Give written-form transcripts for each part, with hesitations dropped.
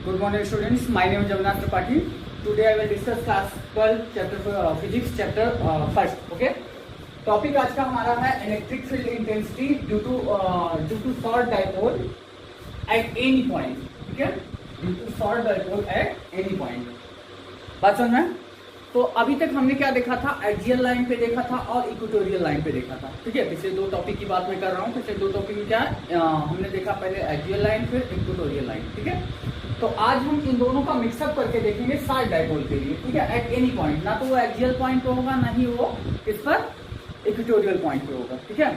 Good morning students, my name is Jagannath Tripathi. Today I will discuss class 12 chapter physics chapter first. Okay. Topic आज का हमारा है electric field intensity due to short dipole at any point. ठीक है, due to short dipole at any point. बात समझ में? तो अभी तक हमने क्या देखा था? एक्सियल लाइन पे देखा था और इक्वेटोरियल लाइन पे देखा था. ठीक है, पिछले दो टॉपिक की बात मैं कर रहा हूँ. पिछले दो टॉपिक में क्या है, हमने देखा पहले एक्सियल लाइन फिर इक्वेटोरियल लाइन. ठीक है, तो आज हम इन दोनों का मिक्सअप करके देखेंगे शॉर्ट डाइपोल के लिए. ठीक है, एट एनी पॉइंट, ना तो वो एक्सियल पॉइंट पे होगा ना ही वो इस पर इक्वेटोरियल पॉइंट पे होगा. ठीक है,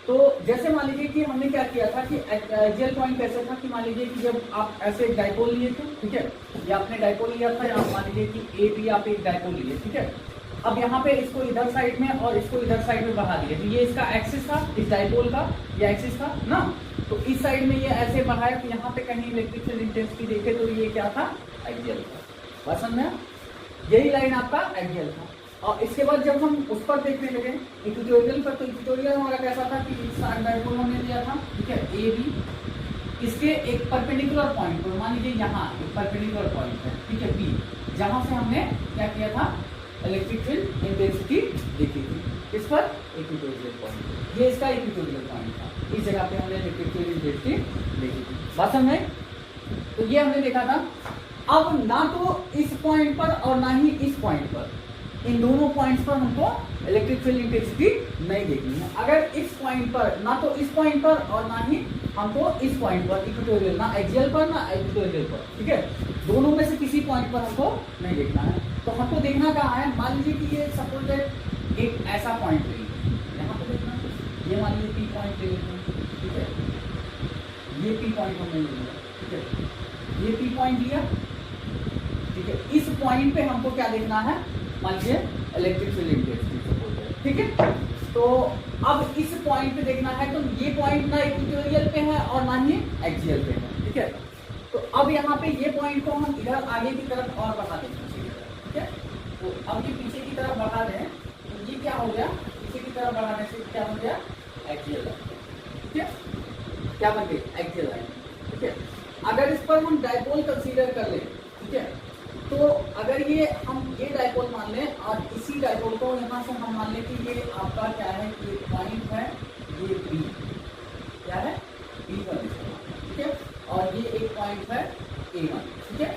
तो जैसे मान लीजिए कि हमने क्या किया था कि एक्सियल पॉइंट कैसे था कि मान लीजिए कि जब आप ऐसे एक डाइपोल लिए थे. ठीक है, या आपने डाइपोल लिया था, या मान लीजिए कि ए बी आप एक डाइपोल लिए. ठीक है, अब यहाँ पे इसको इधर साइड में और इसको इधर साइड में बढ़ा दिया. तो ये इसका एक्सिस था, इस डाइपोल का ये एक्सिस था ना. तो इस साइड में ये ऐसे बढ़ाया कि यहाँ पे कहीं इलेक्ट्रिक फील्ड इंटेंसिटी देखे तो ये क्या था? एक्सियल था. पसंद में यही लाइन आपका एक्सियल था. और इसके बाद जब हम उस पर देखने लगे इक्वेटोरियल पर, तो इक्वेटोरियल हमारा कैसा था कि शॉर्ट डाइपोल हमने लिया था. ठीक है, ए बी, इसके एक परपेंडिकुलर पॉइंट पर, मान लीजिए यहाँ एक परपेंडिकुलर पॉइंट है. ठीक है, बी, जहां से हमने क्या किया था? इलेक्ट्रिक फील्ड इंटेंसिटी देखी थी. इस पर इक्वेटोरियल पॉइंट, ये इसका इक्वेटोरियल पॉइंट था. इस जगह पे हमने इलेक्ट्रिक फील्ड इंटेंसिटी देखी थी. बात समझ में? तो ये हमने देखा था. अब ना तो इस पॉइंट पर और ना ही इस पॉइंट पर, इन दोनों पॉइंट्स पर हमको इलेक्ट्रिक फील्ड इंटेंसिटी नहीं देखनी है. अगर इस पॉइंट पर, ना तो इस पॉइंट पर और ना ही हमको इस पॉइंट पर इक्वेटोरियल, ना एक्सियल पर ना इक्वेटोरियल पर. ठीक है, दोनों में से किसी पॉइंट पर हमको नहीं देखना है. तो हमको देखना कहाँ है? मान लीजिए कि ये सपोज एक ऐसा पॉइंट ले लीजिए, यहाँ पे देखना, ये मान लीजिए पी पॉइंट ले लेते हैं. ठीक है, ये पी पॉइंट हमने ले लिया. ठीक है, ये पी पॉइंट लिया. ठीक है, इस पॉइंट पे हमको क्या देखना है? मान लीजिए इलेक्ट्रिक फील्ड इंटेंसिटी. ठीक है, तो अब इस पॉइंट पे देखना है. तो ये पॉइंट ना इक्वेटोरियल पे है और ना ही एक्सियल पे है. ठीक है, तो अब यहाँ पे ये पॉइंट को हम इधर आगे की तरफ और बढ़ा देंगे. ठीक है, तो अब ये पीछे की तरफ बढ़ा दें तो ये क्या हो गया? पीछे की तरफ बढ़ाने से क्या हो गया? Axial line. ठीक है, क्या बन गई? Axial line. ठीक है, अगर इस पर हम डाइपोल कंसीडर कर ले. ठीक है, तो अगर ये हम ये डाइपोल मान लें और इसी डाइपोल को यहाँ से हम मान लें कि ये आपका क्या है? ये पॉइंट है, ये बी क्या है? बी पर. ठीक है, और ये एक पॉइंट है A1. ठीक है,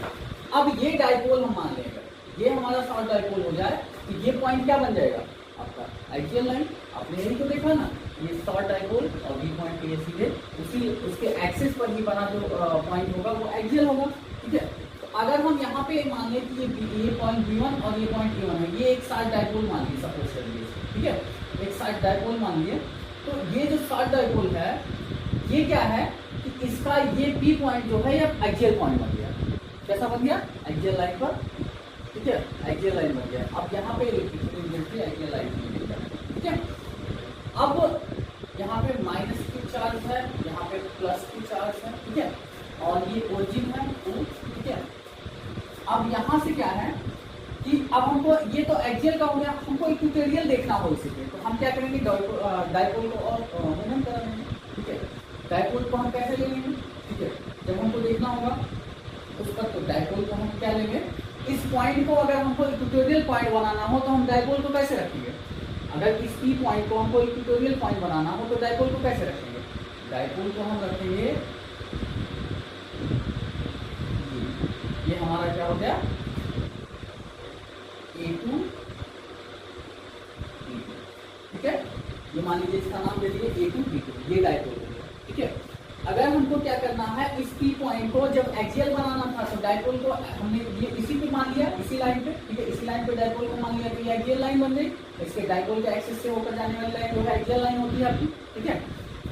अब ये डाइपोल हम मान लेंगे, ये हमारा शॉर्ट डाइपोल हो जाए तो ये पॉइंट क्या बन जाएगा? आपका एक्सियल लाइन. आपने यही तो देखा ना, ये शॉर्ट डाइपोल और बी पॉइंट ये सीधे उसी उसके एक्सिस पर ही बना जो पॉइंट होगा वो एक्सियल होगा. ठीक है, अगर हम यहाँ पे मान लें कि ये पॉइंट B1 और ये पॉइंट A1 है, ये एक शॉर्ट डाइपोल मान लीजिए सपोज करिए. ठीक है, एक शॉर्ट डाइपोल मान लिए. तो ये जो शॉर्ट डाइपोल है ये क्या है कि इसका ये P पॉइंट जो है ये एक्सियल पॉइंट बन गया. कैसा बन गया? एक्सियल लाइन पर. ठीक है, एक्सियल लाइन बन गया. अब यहाँ पे electric field intensity axial line बन गया. ठीक है, अब यहाँ पे माइनस की चार्ज है, यहाँ पे प्लस की चार्ज है. ठीक है, और ये ओरिजिन है. ठीक है, अब यहाँ से क्या है कि अब हमको ये तो एक्सियल का हो गया, हमको इक्वेटोरियल देखना हो इसी पे. तो हम क्या करेंगे? डाइपोल को और मूवमेंट करा लेंगे. ठीक है, डाइपोल को हम कैसे ले लेंगे? ठीक है, जब हमको देखना होगा उसका, तो डाइपोल को हम क्या लेंगे? इस पॉइंट को अगर हमको इक्वेटोरियल पॉइंट बनाना हो तो हम डाइपोल को कैसे रखेंगे? अगर इस पी पॉइंट को हमको इक्वेटोरियल पॉइंट बनाना हो तो डाइपोल को कैसे रखेंगे? डाइपोल को हम रखेंगे, ये हमारा क्या हो गया? A2 B2. ठीक है, ये मान लीजिए इसका नाम दे दिए A2 B2, ये डाइपोल हो गया. ठीक है, अगर हमको क्या करना है? इस P पॉइंट को जब एक्सियल बनाना था तो डाइपोल को हमने ये इसी पे मान लिया, इसी लाइन पे. ठीक है, इसी लाइन पे डाइपोल को मान लिया तो ये एक्सियल लाइन बन गई. इसके डाइपोल के एक्सिस से होकर जाने वाली लाइन जो है एक्सियल लाइन होती है आपकी. ठीक है,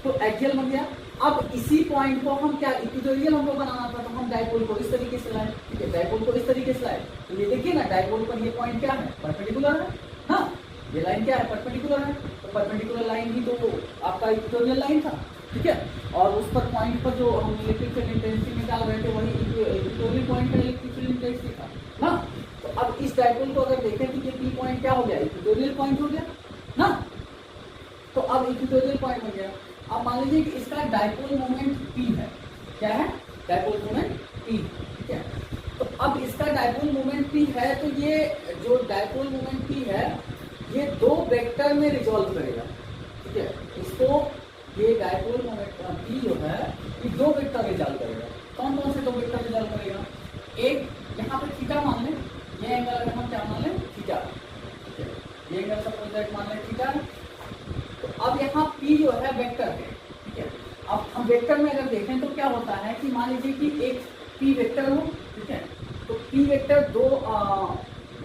तो एक्सियल बन गया. अब इसी पॉइंट को हम क्या इक्वेटोरियल हमको बनाना था तो हम डाइपोल को इस तरीके से लाए. ठीक है, डाइपोल को इस तरीके से लाए. तो ये देखिए ना, डाइपोल पर ये पॉइंट क्या है? परपेंडिकुलर है. हाँ, ये लाइन क्या है? परपेंडिकुलर है. तो परपेंडिकुलर लाइन ही तो आपका इक्वेटोरियल लाइन था. ठीक है, और उस पर पॉइंट पर जो हम इलेक्ट्रिक फील्ड इंटेंसिटी निकाल रहे थे वही इक्वेटोरियल पॉइंट का इलेक्ट्रिक फील्ड इंटेंसिटी था ना. तो अब इस डाइपोल को अगर देखें तो ये पी पॉइंट क्या हो गया? इक्वेटोरियल पॉइंट हो गया ना. तो अब इक्वेटोरियल पॉइंट हो गया. अब मान लीजिए कि इसका डाइपोल मोमेंट P है. क्या है? Dipole moment P. ठीक है, अब इसका डायपोल मोमेंट P है, तो ये जो डायपोल मोमेंट P है ये दो वेक्टर में रिजॉल्व करेगा, ठीक है। इसको ये डायपोल मोमेंट P जो है ये दो वेक्टर रिजॉल्व करेगा। कौन कौन से दो वेक्टर रिजॉल्व करेगा? एक यहाँ पे थीटा मान लें, ये एंगल अगर हम क्या मान लें? थीटा, ठीक है। ये एंगल सपोज दैट मान लें थीटा। तो अब यहाँ P जो है वेक्टर है, ठीक है। अब हम वेक्टर में अगर देखें तो क्या होता है कि मान लीजिए कि एक P वेक्टर हो, ठीक है। तो P वेक्टर दो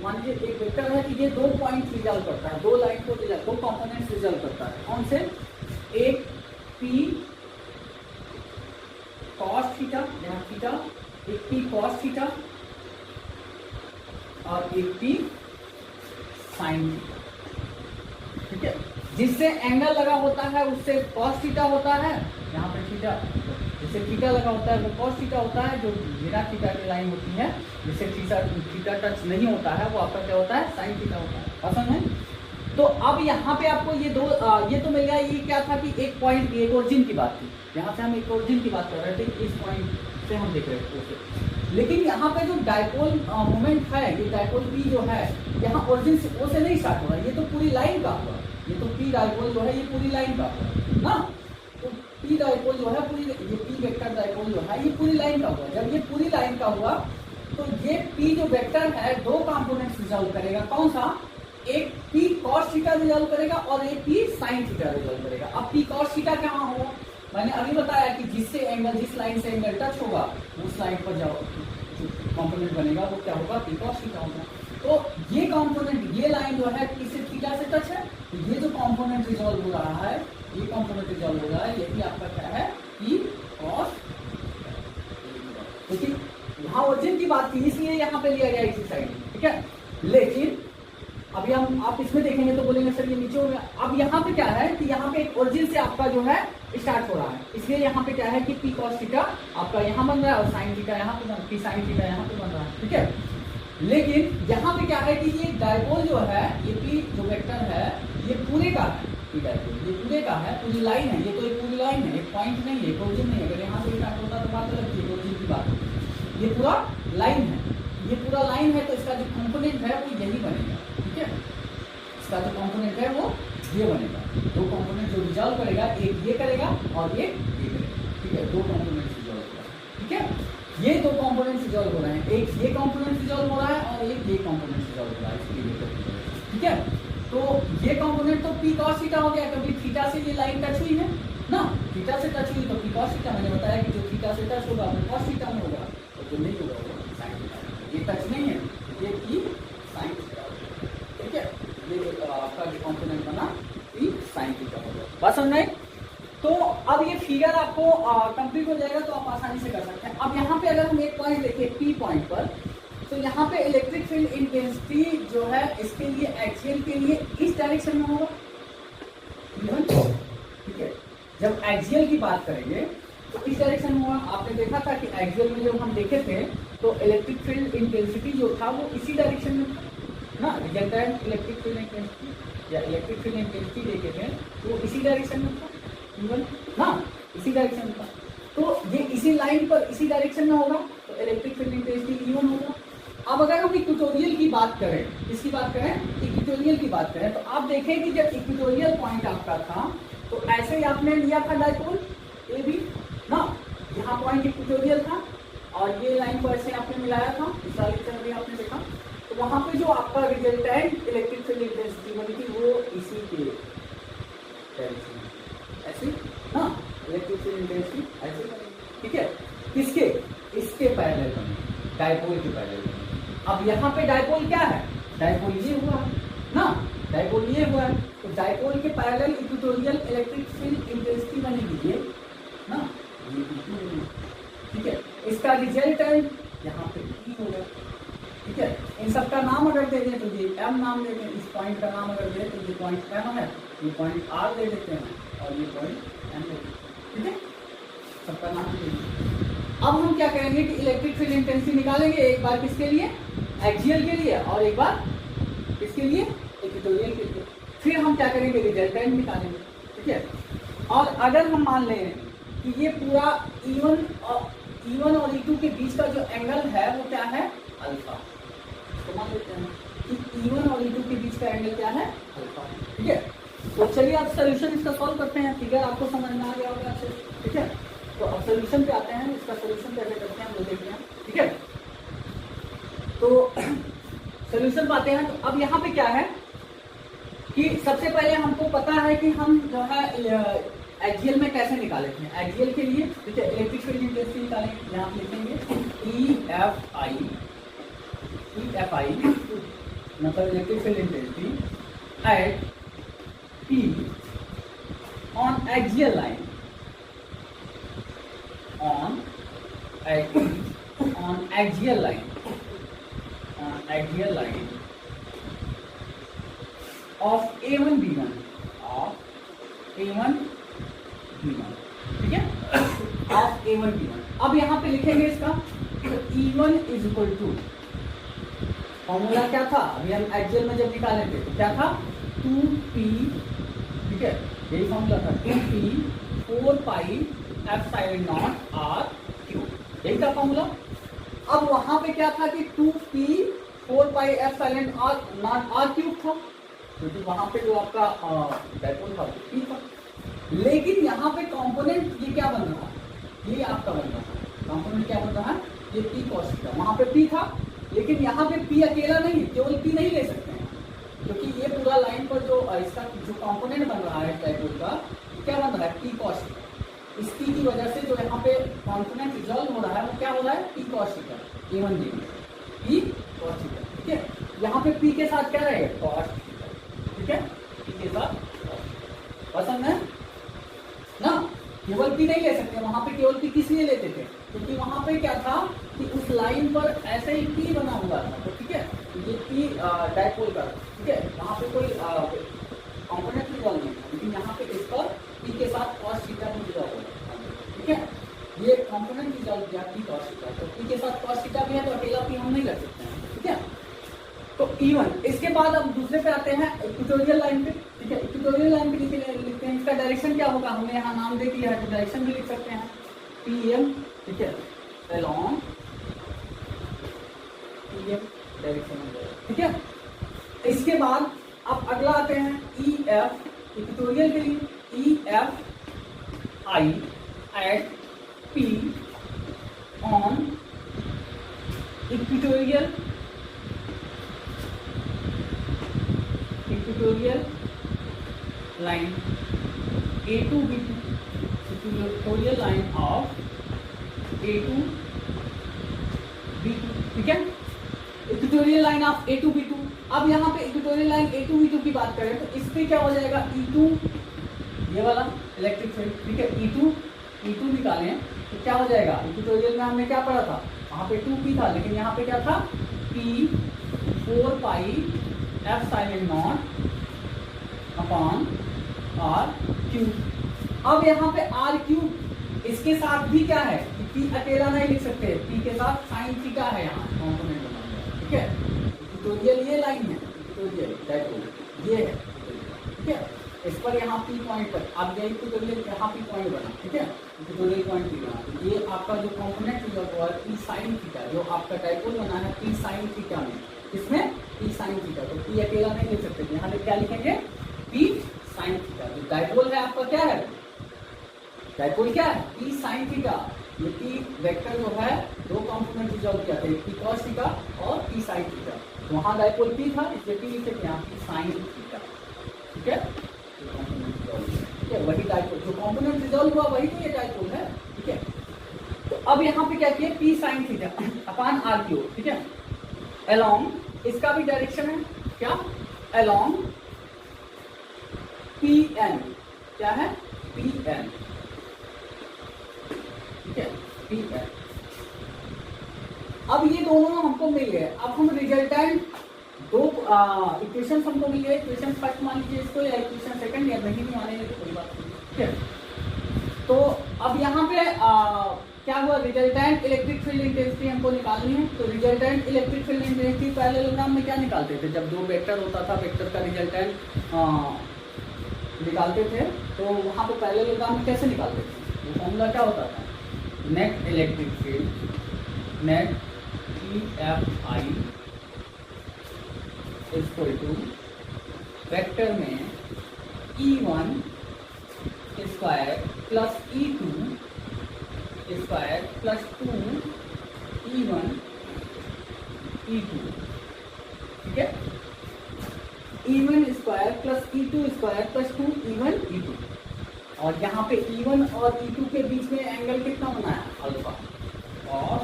मान लीजिए एक वेक्टर है कि ये दो पॉइंट रिजॉल्व करता है, दो लाइन को रिजॉल्व, दो कंपोनेंट्स रिजॉल्व करता है। कौन से? एक P cos थीटा, यहाँ थीटा, एक P cos थीटा और एक P sin थीटा, ठीक है। जिससे एंगल लगा होता है उससे cos थीटा होता है, यहाँ पे थीटा, जिससे थीटा लगा होता है वो cos थीटा होता है। जो बिना थीटा की लाइन होती है जिससे थीटा टच नहीं होता है वो आपका क्या होता है? sin थीटा होता है। पसंद है? तो अब यहाँ पे आपको ये दो ये तो मिल गया। ये क्या था कि एक पॉइंट, एक ओरिजिन की बात थी, यहाँ से हम एक ओरिजिन की बात कर रहे थे, इस पॉइंट से हम देख रहे थे। लेकिन यहाँ पे जो डायपोल मोमेंट है, ये डायपोल P जो है यहाँ ओरिजिन से वो से नहीं स्टार्ट हो रहा है, ये तो पूरी लाइन का हुआ। ये तो P डायपोल जो है ये पूरी लाइन का हुआ ना। तो P डायपोल जो है पूरी, ये P वेक्टर डायपोल जो है ये पूरी लाइन का हुआ। जब ये पूरी लाइन का हुआ तो ये P जो वेक्टर है दो कंपोनेंट्स रिजॉल्व करेगा। कौन सा? एक P cos थीटा रिजॉल्व करेगा और एक P sin थीटा रिजॉल्व करेगा। अब P cos थीटा कहाँ होगा? मैंने अभी बताया कि जिससे एंगल, जिस लाइन से एंगल टच होगा उस लाइन पर जाओ जो कंपोनेंट बनेगा वो क्या होगा? P cos थीटा होगा। तो ये कंपोनेंट, ये लाइन जो है किससे? थीटा से टच है। तो ये जो कंपोनेंट रिजॉल्व हो रहा है, ये कंपोनेंट रिजॉल्व हो रहा है, यही आपका क्या है? P cos। लेकिन यहाँ ओरिजिन की बात थी इसलिए यहाँ पे लिया गया इसी साइड, ठीक है। लेकिन अभी हम आप इसमें देखेंगे तो बोलेंगे सर ये नीचे हो गया। अब यहाँ पे क्या है कि यहाँ पे एक ओरिजिन से आपका जो है स्टार्ट हो रहा है, इसलिए यहाँ पे क्या है कि P cos थीटा आपका यहाँ बन रहा है और sin थीटा यहाँ पे P sin थीटा यहाँ पे बन रहा है, ठीक है। लेकिन यहाँ पे क्या है कि ये डायपोल जो है, ये P जो वेक्टर है ये पूरे का है, P डायपोल ये पूरे का है, पूरी लाइन है। ये तो एक पूरी लाइन है, एक पॉइंट नहीं है, एक ओरिजिन नहीं है। अगर यहाँ से स्टार्ट होता तो बात अलग थी, ओरिजिन की बात। ये पूरा लाइन है, ये पूरा लाइन है, तो इसका जो कंपोनेंट है वो यही बनेगा, ठीक है। इसका जो कंपोनेंट है वो ये बनेगा। दो कंपोनेंट जो रिजॉल्व करेगा, एक ये करेगा और एक ये करेगा, ठीक है। दो कंपोनेंट रिजॉल्व हो रहा है, ठीक है। ये दो कंपोनेंट रिजॉल्व हो रहे हैं, एक ये कंपोनेंट रिजॉल्व हो रहा है और एक ये कंपोनेंट रिजॉल्व हो रहा है, इसलिए ठीक है। तो ये कंपोनेंट तो P cos थीटा हो गया, क्योंकि थीटा से ये लाइन टच हुई है ना, थीटा से टच हुई तो P cos थीटा। मैंने बताया कि जो थीटा से टच होगा वो cos थीटा में होगा और जो नहीं होगा वो sin थीटा। ये टच नहीं है, ये P sin थीटा, ठीक है। ये आपका जो कंपोनेंट बना P sin थीटा होगा। बात समझ में? तो अब ये फिगर आपको कंप्लीट हो जाएगा तो आप आसानी से कर सकते हैं। अब यहाँ पे अगर हम एक पॉइंट देखें P पॉइंट पर, तो यहाँ पे इलेक्ट्रिक फील्ड इंटेंसिटी जो है इसके लिए एक्सियल के लिए इस डायरेक्शन में होगा, ठीक है। जब एक्सियल की बात करेंगे तो इस डायरेक्शन में होगा। आपने देखा था कि एक्सियल में जब हम देखे थे तो इलेक्ट्रिक फील्ड इंटेंसिटी जो था वो इसी डायरेक्शन में था ना। रिजल्टेंट इलेक्ट्रिक फील्ड इंटेंसिटी या इलेक्ट्रिक फील्ड इंटेंसिटी देखे थे तो इसी डायरेक्शन में था ना, इसी डायरेक्शन में था। तो ये इसी लाइन पर इसी डायरेक्शन में होगा तो इलेक्ट्रिक फील्ड इंटेंसिटी E1 होगा। अब अगर हम इक्वेटोरियल की बात करें, किसकी बात करें? इक्वेटोरियल की बात करें, तो आप देखें कि जब इक्वेटोरियल पॉइंट आपका था तो ऐसे ही आपने लिया था डायपोल ए बी ना, यहाँ पॉइंट इक्वेटोरियल था और ये लाइन को ऐसे आपने मिलाया था, इस वाली तरह भी आपने देखा। तो वहां पे जो आपका रिजल्टेंट इलेक्ट्रिक फील्ड इंटेंसिटी बनी थी वो इसी के डायरेक्शन में, ऐसे ना इलेक्ट्रिक फील्ड इंटेंसिटी ऐसे बनेगी, ठीक है। किसके? इसके पैरेलल बनेगी, डायपोल के पैरेलल बनेगी। अब यहाँ पे डायपोल क्या है? डायपोल ये हुआ है ना, डायपोल ये हुआ है। तो डायपोल के parallel equatorial electric field intensity बनेगी ये ना, ये ठीक है। इसका रिजल्टेंट यहाँ पे E होगा, ठीक है। इन सब का नाम अगर दे दें तो ये M नाम दे दें, इस पॉइंट का नाम अगर दे तो ये पॉइंट M है, ये पॉइंट R दे देते हैं और ये पॉइंट M दे देते हैं, ठीक है। सबका नाम दे दें। अब हम क्या करेंगे कि इलेक्ट्रिक फील्ड इंटेंसिटी निकालेंगे, एक बार किसके लिए? एक्सियल के लिए और एक बार किसके लिए? इक्वेटोरियल के लिए। फिर हम क्या करेंगे? रिजल्टेंट निकालेंगे, ठीक है। और अगर हम मान लें कि ये पूरा E1 और E2 के बीच का जो एंगल है वो क्या है? अल्फा। तो मान लेते हैं कि E1 और E2 के बीच का एंगल क्या है, अल्फा। ठीक है, तो चलिए आप सोल्यूशन इसका सॉल्व करते हैं। फिगर आपको समझ में आ गया होगा अच्छे से। ठीक है, तो अब सोल्यूशन पे आते हैं, इसका सोल्यूशन कैसे करते हैं वो देखते हैं। ठीक है, तो सोल्यूशन पाते हैं। तो अब यहाँ पे क्या है कि सबसे पहले हमको पता है कि हम जो है एक्सियल में कैसे निकाले थे। एक्सियल के लिए ठीक है, इलेक्ट्रिक फील्ड इंटेंसिटी निकालेंगे। यहाँ लिखेंगे EFI मतलब electric field intensity at P on axial line on axial line of A1 B1 ठीक है, of A1 B1। अब यहाँ पे लिखेंगे इसका E1 is equal to, formula क्या था अभी हम एक्सियल में जब निकाले थे तो क्या था 2P, ठीक है, यही फॉर्मूला था 2P 4 pi epsilon naught R cube, यही था फॉर्मूला। अब वहां पे क्या था कि 2P 4 pi epsilon naught R cube था, क्योंकि वहां पे जो आपका डायपोल था P था। लेकिन यहाँ पे कंपोनेंट ये क्या बन रहा है, ये आपका बन रहा है कंपोनेंट क्या बन रहा है, ये P cos थीटा। वहां पे P था, लेकिन यहाँ पे P अकेला नहीं, केवल P नहीं ले सकते हैं, क्योंकि ये पूरा लाइन पर जो इसका जो कंपोनेंट बन रहा है डायपोल का, क्या बन रहा है P cos थीटा। इस P की वजह से जो यहाँ पे कंपोनेंट रिजॉल्व हो रहा है वो क्या हो रहा है P cos theta, A1 B1 P cos theta. ठीक है, यहाँ पे P के साथ क्या रहेगा cos थीटा। ठीक है, P के साथ पसंद है ना, केवल P नहीं ले सकते। वहां पे केवल P किस लिए लेते थे, क्योंकि वहां पे क्या था कि उस लाइन पर ऐसे ही P बना हुआ था। तो ठीक है, ये P डायपोल का, ठीक है, वहां पे कोई कंपोनेंट रिजॉल्व नहीं था, लेकिन यहाँ पे इस पर P के साथ cos थीटा भी रिजॉल्व होगा। ठीक है, ये कंपोनेंट रिजॉल्व किया P cos थीटा, तो P के साथ cos थीटा भी है, तो अकेला P हम नहीं रख सकते हैं। ठीक है, तो E1। इसके बाद अब दूसरे पे आते हैं इक्वेटोरियल लाइन पे। ठीक है, इक्वेटोरियल लाइन पे लिखते हैं, इसका डायरेक्शन क्या होगा, हमने यहाँ नाम दे दिया है तो डायरेक्शन भी लिख सकते हैं PM। ठीक है, along PM डायरेक्शन। ठीक है, इसके बाद अब अगला आते हैं EF, इक्वेटोरियल के लिए EFI at P on equatorial line A2 B2, equatorial line of A2 B2। ठीक है, equatorial line of A2 B2। अब यहाँ पे इक्वेटोरियल लाइन A2 B2 की बात करें तो इस पे क्या हो जाएगा E2, ये वाला इलेक्ट्रिक फील्ड। ठीक है, E2 निकालें तो क्या हो जाएगा, इक्वेटोरियल में हमने क्या पढ़ा था, वहां पे 2P था, लेकिन यहाँ पे क्या था P 4 pi epsilon not upon R cube. अब यहाँ पे R क्यूब, इसके साथ भी क्या है कि P अकेला नहीं लिख सकते, P के साथ साइन थीटा है यहाँ कंपोनेंट बना हुआ। ठीक है, इक्वेटोरियल ये लाइन है, इक्वेटोरियल डायपोल ये है। ठीक है, इस पर यहाँ P पॉइंट पर अब ये इक्वेटोरियल यहाँ P पॉइंट बना। ठीक है, इक्वेटोरियल पॉइंट P बना, तो ये आपका जो कंपोनेंट हुआ है P साइन थीटा, जो आपका डायपोल बना है P साइन थीटा में, इसमें P साइन थीटा, तो P अकेला नहीं लिख सकते, यहाँ पे क्या लिखेंगे P साइन थीटा। जो डायपोल है आपका क्या है, डायपोल क्या है P साइन थीटा। ये P वेक्टर जो है दो कंपोनेंट रिजॉल्व किया था, P cos थीटा और P साइन थीटा। तो वहां डायपोल P था, इसलिए P लिखे थे यहाँ P साइन थीटा। ठीक है, ठीक है, वही डायपोल जो कंपोनेंट रिजॉल्व हुआ वही तो ये डायपोल है। ठीक है, तो अब यहाँ पे क्या किया P sine theta upon R cube. ठीक है, अलोंग इसका भी डायरेक्शन है क्या, अलोंग PN, क्या है PN। ठीक है, PN। अब ये दोनों हमको मिल गए, अब हम रिजल्टेंट दो इक्वेशन हमको मिल गए, इक्वेशन फर्स्ट मान लीजिए इसको या इक्वेशन सेकंड, या नहीं भी मानेंगे तो कोई बात नहीं। ठीक है, तो अब यहाँ पे क्या हुआ, रिजल्टेंट इलेक्ट्रिक फील्ड इंटेंसिटी हमको निकालनी है। तो resultant electric field intensity parallelogram में क्या निकालते थे, जब दो वेक्टर होता था, वेक्टर का रिजल्टेंट निकालते थे, तो वहाँ पे पैरेललोग्राम में कैसे निकालते थे, वो फॉर्मूला क्या होता था, net electric field, net E F I equal to vector में E1 square plus E2 square plus 2 E1 E2, ठीक है। E1 square plus E2 square plus 2 E1 E2, और यहाँ पे E1 और E2 के बीच में एंगल कितना बना है? Alpha, cos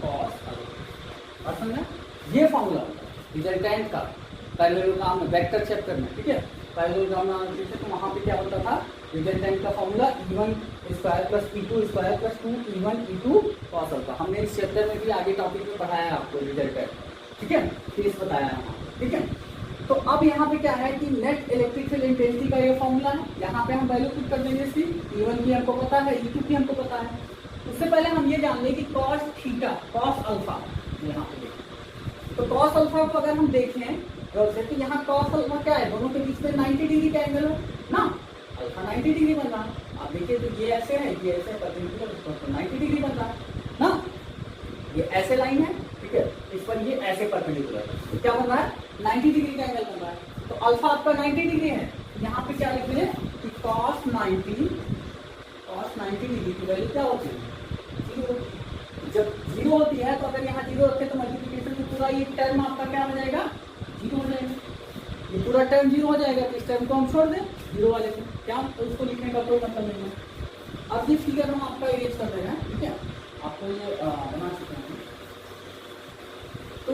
alpha. और समझना ये फॉर्मूला रिजल्टेंट का पैरेललोग्राम में वेक्टर चैप्टर में, ठीक है। पैरेललोग्राम में तो वहाँ पे क्या होता था, रिजल्टेंट का formula E1 square plus E2 square plus 2 E1 E2 cos alpha. हमने इस चैप्टर में भी आगे टॉपिक में पढ़ाया है आपको रिजल्टेंट, ठीक है, केस बताया है, ठीक है। तो अब यहाँ पे क्या है कि नेट इलेक्ट्रिक फील्ड इंटेंसिटी का ये फॉर्मूला है। यहाँ पे हम वैल्यू पुट कर देंगे इसकी, E1 की हमको पता है, E2 की हमको पता है। उससे पहले हम ये जान लें कि कॉस थीटा कॉस अल्फा, यहाँ पे देखें तो कॉस अल्फा को अगर हम देखें तो यहाँ कॉस अल्फा क्या है, दोनों के बीच में 90 डिग्री का एंगल है ना, अल्फा 90 डिग्री बन रहा है। आप देखिए तो ये ऐसे है, ये ऐसे परपेंडिकुलर, तो 90 डिग्री बन रहा है ना, ये ऐसे लाइन है, ठीक है, इस पर ये ऐसे परपेंडिकुलर, तो क्या बन रहा है, 90 डिग्री का एंगल बन रहा है। तो अल्फा आपका 90 डिग्री है, यहाँ पे क्या लिख दें कि cos 90 डिग्री की वैल्यू क्या होती है, 0। जब 0 होती है तो अगर यहाँ 0 रखे तो मल्टीप्लिकेशन में पूरा ये टर्म आपका क्या हो जाएगा, 0 हो जाएगा, ये पूरा टर्म 0 हो जाएगा। तो इस टर्म को हम छोड़ दें 0 वाले को, क्या तो उसको लिखने का कोई मतलब नहीं है। अब ये फिगर हम आपका इरेज कर रहे हैं, ठीक है, आपको ये बना सकते हैं। तो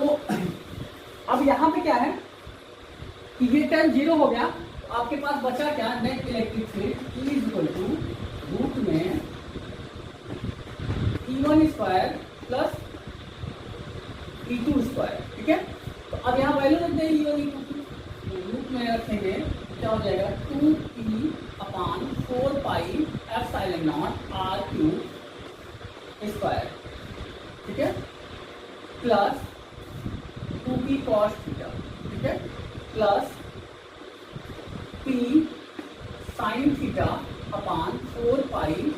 अब यहाँ पे क्या है कि ये टर्म 0 हो गया, तो आपके पास बचा क्या, net electric field E equal to root में E1 square plus E2 square, ठीक है। तो अब यहाँ वैल्यू रख दें E1 E2 की, रूट में रखेंगे क्या हो जाएगा 2p अपान 4 pi epsilon naught r cube square, ठीक है, प्लस 2p cos थीटा, ठीक है, plus p sin theta upon 4 pi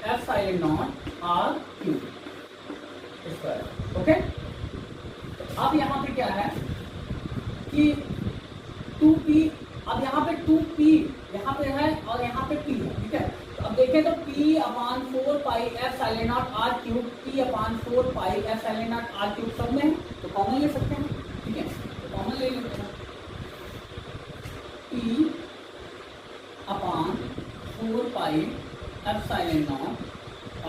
epsilon naught r cube square, okay. अब यहाँ पे क्या है कि 2p, अब यहाँ पे 2p यहाँ पे है और यहाँ पे p है, ठीक है। तो अब देखें तो p upon 4 pi epsilon naught r cube, p upon 4 pi epsilon naught r cube सब में है, तो कॉमन ले सकते हैं, ठीक है, तो कॉमन ले लेते हैं, p upon 4 pi epsilon naught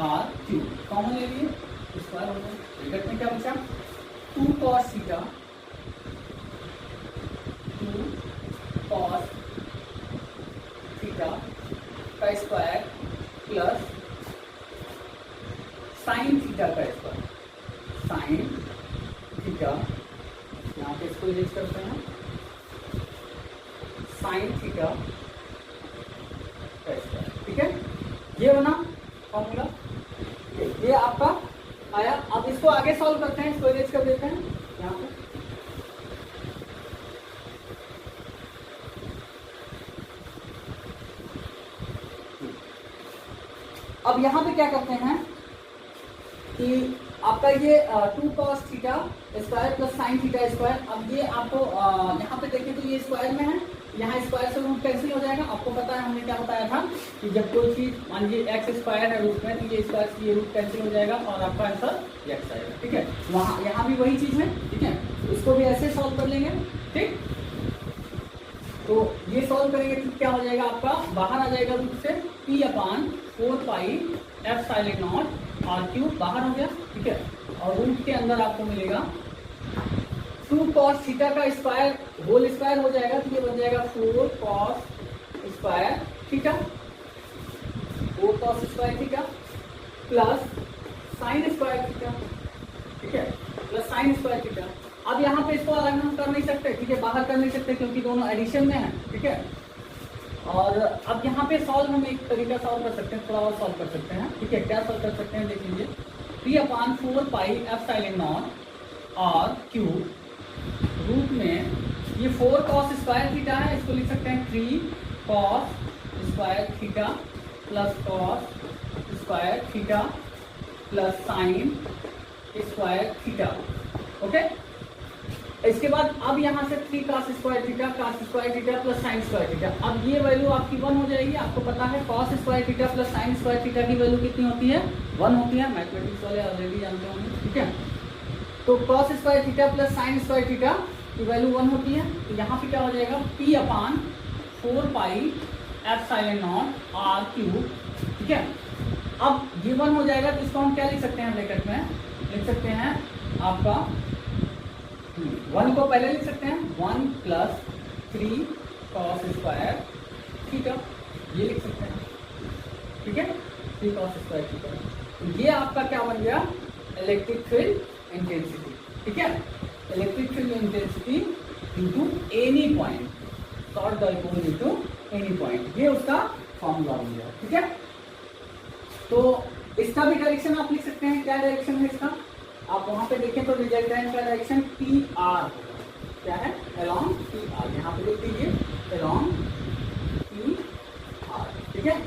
r cube common ले लिए, स्क्वायर हो गया। ब्रैकेट में क्या बचा 2 cos थीटा, 2 cos थीटा का स्क्वायर प्लस साइन थीटा का स्क्वायर, साइन थीटा, यहाँ पे इसको यूज करते हैं, साइन थीटा का स्क्वायर, ठीक है। ये बना फॉर्मूला, ये आपका आया। अब इसको आगे सॉल्व करते हैं, इसको इरेज कर देते हैं यहाँ पे। अब यहाँ पे क्या करते हैं कि आपका ये 2 cos theta square plus sine theta square, अब ये आपको यहाँ पे देखें तो ये स्क्वायर में है, यहाँ स्क्वायर से रूट कैंसिल हो जाएगा। आपको पता है हमने क्या बताया था कि जब कोई चीज मान लीजिए एक्स स्क्वायर है रूट में, तो ये स्क्वायर से ये रूट कैंसिल हो जाएगा और आपका आंसर एक्स आएगा, ठीक है। वहाँ यहाँ भी वही चीज है, ठीक है, तो इसको भी ऐसे सॉल्व कर लेंगे, ठीक। तो ये सॉल्व करेंगे तो क्या हो जाएगा, आपका बाहर आ जाएगा रूट से p upon 4 pi epsilon naught r cube बाहर हो गया, ठीक है, और रूट के अंदर आपको मिलेगा 2 cos थीटा का स्क्वायर होल स्क्वायर हो जाएगा, तो ये बन जाएगा 4 cos square theta, 4 cos square theta plus sine square theta, ठीक है, प्लस साइन स्क्वायर थीटा। अब यहाँ पे इसको अलग हम कर नहीं सकते, ठीक है, बाहर कर नहीं सकते क्योंकि दोनों एडिशन में है, ठीक है। और अब यहाँ पे सॉल्व हम एक तरीका सॉल्व कर सकते हैं, थोड़ा और सॉल्व कर सकते हैं, ठीक है। क्या सॉल्व कर सकते हैं देख लीजिए, p upon 4 pi epsilon naught r cube root में ये 4 cos स्क्वायर थीटा है, इसको लिख सकते हैं 3 cos square theta plus cos square theta plus sine square theta. Okay, इसके बाद अब यहाँ से 3 cos square theta plus sine square theta. अब ये वैल्यू आपकी 1 हो जाएगी। आपको पता है cos square theta plus sine square theta की वैल्यू कितनी होती है, 1 होती है। मैथमेटिक्स वाले ऑलरेडी जानते होंगे, ठीक है। तो cos square theta plus sine square theta की वैल्यू 1 होती है। तो यहाँ पे क्या हो जाएगा, p upon 4 pi epsilon naught r cube, ठीक है। अब ये 1 हो जाएगा तो इसको हम क्या लिख सकते हैं, ब्रैकेट में लिख सकते हैं आपका 1 को पहले लिख सकते हैं 1 प्लस 3 cos स्क्वायर थीटा, ये लिख सकते हैं, ठीक है, 3 cos स्क्वायर थीटा। तो ये आपका क्या बन गया, इलेक्ट्रिक फील्ड इंटेंसिटी, ठीक है। Electric field intensity into any point, short dipole into any point, ये उसका फॉर्मूला बन गया, ठीक है। तो इसका भी डायरेक्शन आप लिख सकते हैं, क्या डायरेक्शन है इसका, आप वहां पे देखें तो रिजल्टेंट का डायरेक्शन पी आर, क्या है, अलोंग पी आर, यहाँ पे लिख दीजिए अलोंग पी आर, ठीक है,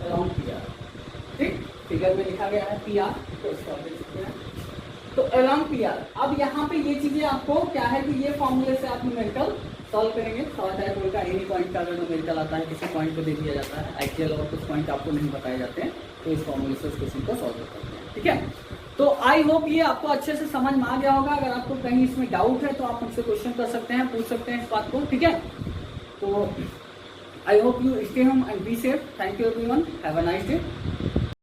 अलोंग पी आर, ठीक, फिगर में लिखा गया है पी आर, तो इसको आप देख सकते हैं। तो अलोंग पी आर, अब यहाँ पे ये चीजें आपको क्या है कि ये फॉर्मूले से आप न्यूमेरिकल सॉल्व करेंगे। शॉर्ट डाइपोल का एनी पॉइंट का अगर न्यूमेरिकल आता है, किसी पॉइंट को दे दिया जाता है, एक्चुअल और कुछ पॉइंट आपको नहीं बताए जाते हैं, तो इस फॉर्मूले से उस क्वेश्चन को सॉल्व करते हैं, ठीक है। तो आई होप ये आपको अच्छे से समझ में आ गया होगा। अगर आपको कहीं इसमें डाउट है तो आप मुझसे क्वेश्चन कर सकते हैं, पूछ सकते हैं इस बात को, ठीक है। तो I hope you stay home and be safe. Thank you everyone, have a nice day.